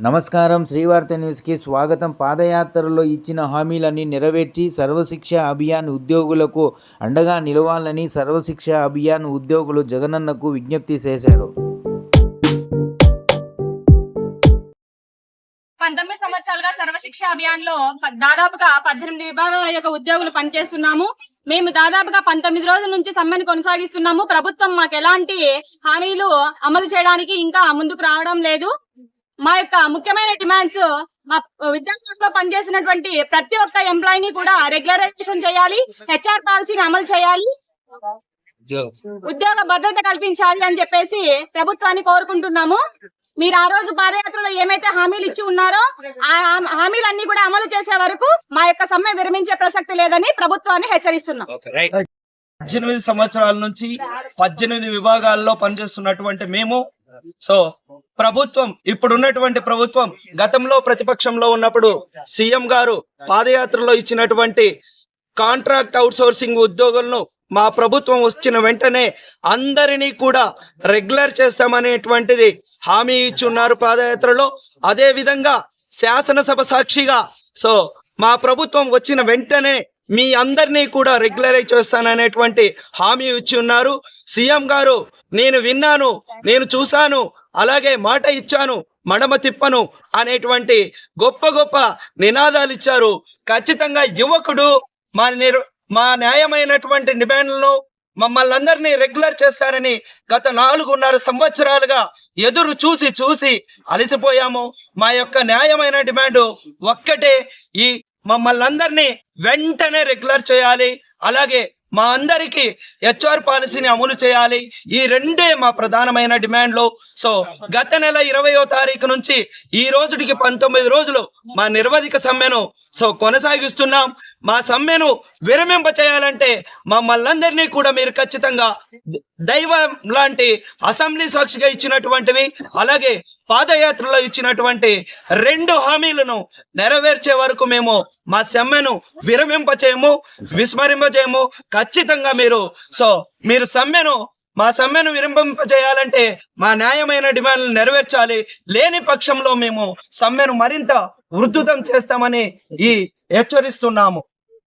నమస్కారం. శ్రీవార్త న్యూస్కి స్వాగతం. పాదయాత్రలో ఇచ్చిన హామీలన్నీ నెరవేర్చి సర్వశిక్ష అభియాన్ ఉద్యోగులకు అండగా నిలవాలని సర్వశిక్ష అభియాన్ ఉద్యోగులు జగనన్నకు విజ్ఞప్తి చేశారు. 19 సంవత్సరాలుగా సర్వశిక్ష అభియాన్ లో దాదాపుగా 18 విభాగాల యొక్క ఉద్యోగులు పనిచేస్తున్నాము. మేము దాదాపుగా 19 రోజుల నుంచి సమ్మెను కొనసాగిస్తున్నాము. ప్రభుత్వం మాకు ఎలాంటి హామీలు అమలు చేయడానికి ఇంకా ముందుకు రావడం లేదు. మా యొక్క ముఖ్యమైన డిమాండ్స్, మా విద్యాశాఖలో పనిచేసినటువంటి ప్రతి ఒక్క ఎంప్లాయీని కూడా రెగ్యులరైజేషన్ చేయాలి, హెచ్ఆర్ పాలసీని అమలు చేయాలి, ఉద్యోగ భద్రత కల్పించాలి అని చెప్పేసి ప్రభుత్వాన్ని కోరుకుంటున్నాము. మీరు ఆ రోజు పాదయాత్రలో ఏమైతే హామీలు ఇచ్చి ఉన్నారో ఆ హామీలన్నీ కూడా అమలు చేసే వరకు మా యొక్క సమ్మె విరమించే ప్రసక్తి లేదని ప్రభుత్వాన్ని హెచ్చరిస్తున్నాం. 18 సంవత్సరాల నుంచి 18 విభాగాల్లో పనిచేస్తున్నటువంటి మేము ప్రభుత్వం, ఇప్పుడున్నటువంటి ప్రభుత్వం గతంలో ప్రతిపక్షంలో ఉన్నప్పుడు సీఎం గారు పాదయాత్రలో ఇచ్చినటువంటి కాంట్రాక్ట్ అవుట్సోర్సింగ్ ఉద్యోగులను మా ప్రభుత్వం వచ్చిన వెంటనే అందరినీ కూడా రెగ్యులర్ చేస్తామనేటువంటిది హామీ ఇచ్చున్నారు పాదయాత్రలో. అదే విధంగా శాసనసభ సాక్షిగా మా ప్రభుత్వం వచ్చిన వెంటనే మీ అందరినీ కూడా రెగ్యులరైజ్ చేస్తాననేటువంటి హామీ ఇచ్చి ఉన్నారు. సీఎం గారు నేను విన్నాను, నేను చూశాను, అలాగే మాట ఇచ్చాను, మడమ తిప్పను అనేటువంటి గొప్ప గొప్ప నినాదాలు ఇచ్చారు. ఖచ్చితంగా యువకుడు మా న్యాయమైనటువంటి డిమాండ్లను మమ్మల్ని అందరినీ రెగ్యులర్ చేస్తారని గత 4.5 సంవత్సరాలుగా ఎదురు చూసి అలసిపోయాము. మా యొక్క న్యాయమైన డిమాండ్ ఒక్కటే, ఈ మమ్మల్ని అందరినీ వెంటనే రెగ్యులర్ చేయాలి, అలాగే మా అందరికి హెచ్ఆర్ పాలసీని అమలు చేయాలి. ఈ రెండే మా ప్రధానమైన డిమాండ్లు. గత నెల 20వ తారీఖు నుంచి ఈ రోజుకి 19 రోజులు మా నిర్వధిక సమ్మెను కొనసాగిస్తున్నాం. మా సమ్మెను విరమింప చేయాలంటే మమ్మల్ని అందరినీ కూడా మీరు ఖచ్చితంగా దైవం లాంటి అసెంబ్లీ సాక్షిగా ఇచ్చినటువంటివి, అలాగే పాదయాత్రలో ఇచ్చినటువంటి 2 హామీలను నెరవేర్చే వరకు మేము మా సమ్మెను విస్మరింపజేయము. ఖచ్చితంగా మీరు మా సమ్మెను విరమింపజేయాలంటే మా న్యాయమైన డిమాండ్లు నెరవేర్చాలి. లేని పక్షంలో మేము సమ్మెను మరింత ఉధృతం చేస్తామని హెచ్చరిస్తున్నాము.